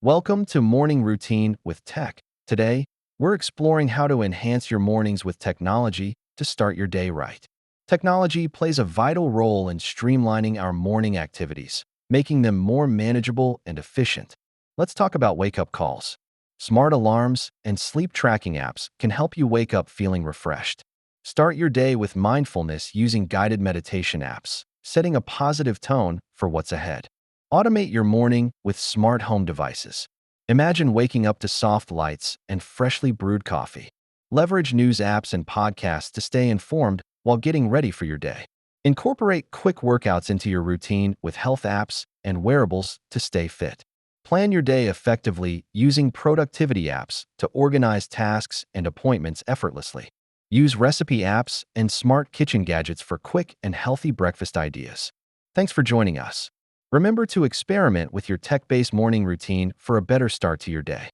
Welcome to Morning Routine with Tech. Today, we're exploring how to enhance your mornings with technology to start your day right. Technology plays a vital role in streamlining our morning activities, making them more manageable and efficient. Let's talk about wake-up calls. Smart alarms and sleep tracking apps can help you wake up feeling refreshed. Start your day with mindfulness using guided meditation apps, setting a positive tone for what's ahead. Automate your morning with smart home devices. Imagine waking up to soft lights and freshly brewed coffee. Leverage news apps and podcasts to stay informed while getting ready for your day. Incorporate quick workouts into your routine with health apps and wearables to stay fit. Plan your day effectively using productivity apps to organize tasks and appointments effortlessly. Use recipe apps and smart kitchen gadgets for quick and healthy breakfast ideas. Thanks for joining us. Remember to experiment with your tech-based morning routine for a better start to your day.